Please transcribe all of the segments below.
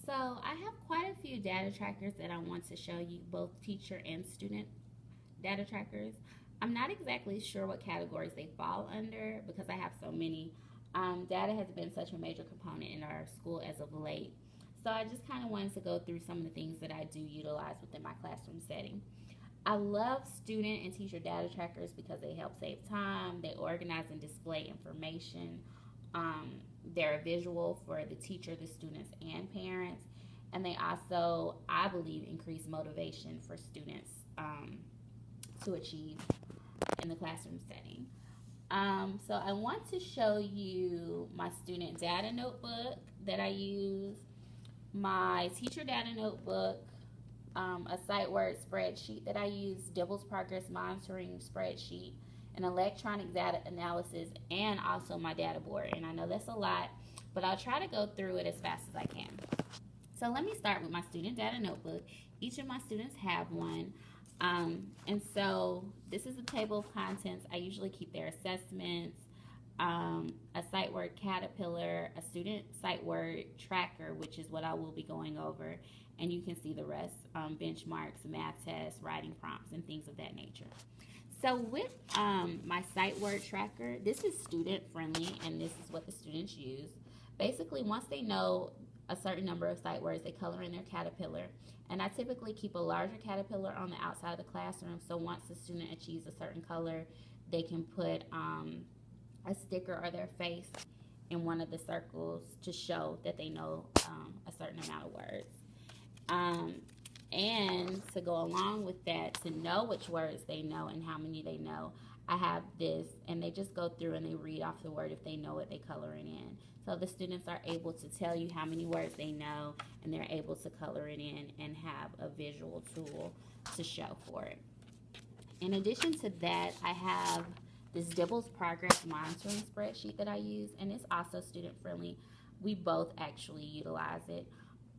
So I have quite a few data trackers that I want to show you, both teacher and student data trackers. I'm not exactly sure what categories they fall under because I have so many. Data has been such a major component in our school as of late. So I just kind of wanted to go through some of the things that I do utilize within my classroom setting. I love student and teacher data trackers because they help save time, they organize and display information, um, they're a visual for the teacher, the students, and parents, and they also, I believe, increase motivation for students to achieve in the classroom setting. So I want to show you my student data notebook that I use, my teacher data notebook, a site word spreadsheet that I use, Dibble's Progress Monitoring spreadsheet, an electronic data analysis, and also my data board. And I know that's a lot, but I'll try to go through it as fast as I can. So let me start with my student data notebook. Each of my students have one. And so this is a table of contents. I usually keep their assessments, a site word caterpillar, a student site word tracker, which is what I will be going over, and you can see the rest, benchmarks, math tests, writing prompts, and things of that nature. So with my site word tracker, this is student friendly, and this is what the students use. Basically, once they know a certain number of site words, they color in their caterpillar. And I typically keep a larger caterpillar on the outside of the classroom, so once the student achieves a certain color, they can put a sticker or their face in one of the circles to show that they know a certain amount of words. Um, and to go along with that, to know which words they know and how many they know, I have this, and they just go through and they read off the word. If they know it, they color it in. So the students are able to tell you how many words they know, and they're able to color it in and have a visual tool to show for it. In addition to that, I have this Dibble's Progress Monitoring spreadsheet that I use, and it's also student friendly. We both actually utilize it.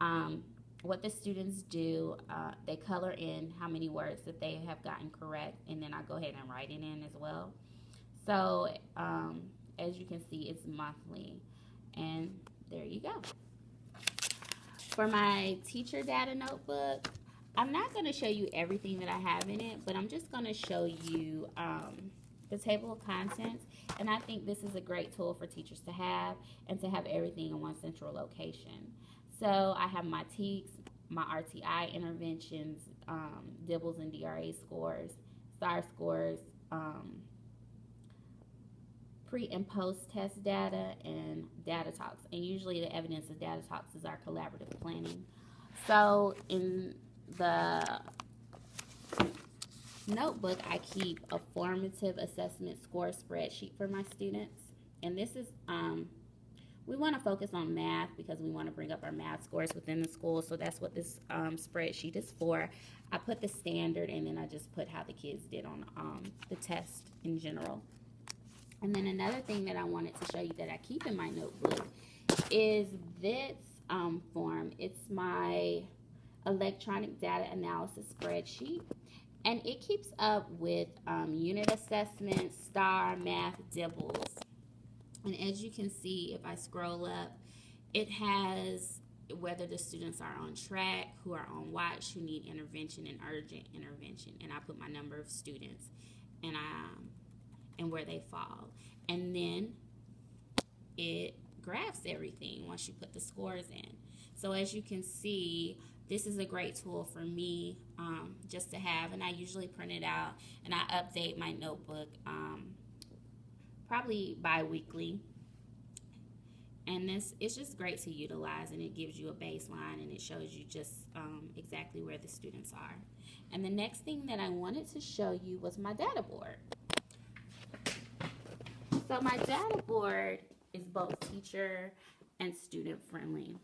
Um, what the students do, they color in how many words that they have gotten correct, and then I go ahead and write it in as well. So as you can see, it's monthly, and there you go. For my teacher data notebook, I'm not going to show you everything that I have in it, but I'm just going to show you the table of contents. And I think this is a great tool for teachers to have, and to have everything in one central location. So I have my TEKS, my RTI interventions, DIBELS and DRA scores, STAR scores, pre and post test data, and data talks. And usually the evidence of data talks is our collaborative planning. So in the notebook, I keep a formative assessment score spreadsheet for my students. And this is, we want to focus on math because we want to bring up our math scores within the school. So that's what this spreadsheet is for. I put the standard, and then I just put how the kids did on the test in general. And then another thing that I wanted to show you that I keep in my notebook is this form. It's my electronic data analysis spreadsheet, and it keeps up with unit assessments, STAR, math, DIBELS. And as you can see, if I scroll up, it has whether the students are on track, who are on watch, who need intervention and urgent intervention. And I put my number of students and where they fall. And then it graphs everything once you put the scores in. So as you can see, this is a great tool for me just to have, and I usually print it out and I update my notebook probably bi-weekly. And it's just great to utilize, and it gives you a baseline, and it shows you just exactly where the students are. And the next thing that I wanted to show you was my data board. So my data board is both teacher and student friendly.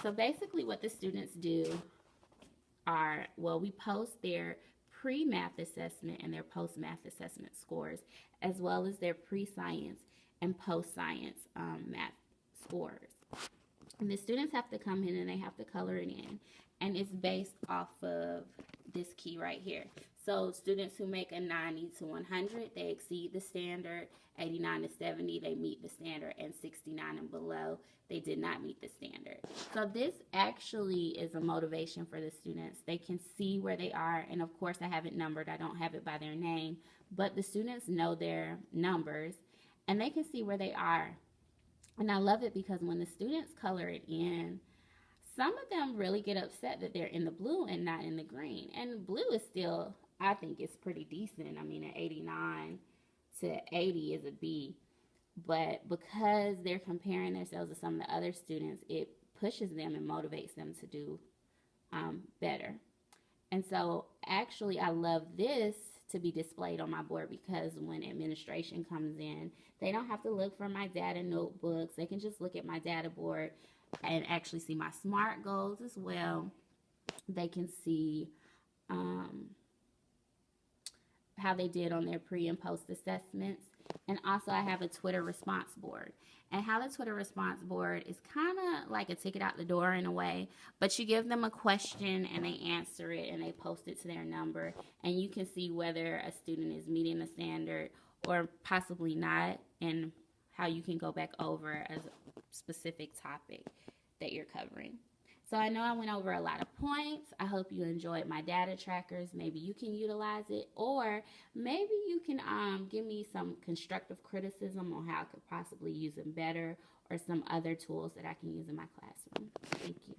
So basically what the students do are, well, we post their pre-math assessment and their post-math assessment scores, as well as their pre-science and post-science math scores. And the students have to come in and they have to color it in. And it's based off of this key right here. So students who make a 90 to 100, they exceed the standard. 89 to 70, they meet the standard. And 69 and below, they did not meet the standard. So this actually is a motivation for the students. They can see where they are. And of course, I have it numbered. I don't have it by their name. But the students know their numbers, and they can see where they are. And I love it because when the students color it in, some of them really get upset that they're in the blue and not in the green. And blue is still, I think, it's pretty decent. I mean, an 89 to 80 is a B. But because they're comparing themselves to some of the other students, it pushes them and motivates them to do better. And so actually, I love this to be displayed on my board because when administration comes in, they don't have to look for my data notebooks. They can just look at my data board and actually see my SMART goals as well. They can see how they did on their pre and post assessments. And also I have a Twitter response board. And how the Twitter response board is kind of like a ticket out the door in a way, but you give them a question and they answer it and they post it to their number, and you can see whether a student is meeting the standard or possibly not, and how you can go back over a specific topic that you're covering. So I know I went over a lot of points. I hope you enjoyed my data trackers. Maybe you can utilize it, or maybe you can give me some constructive criticism on how I could possibly use them better, or some other tools that I can use in my classroom. Thank you.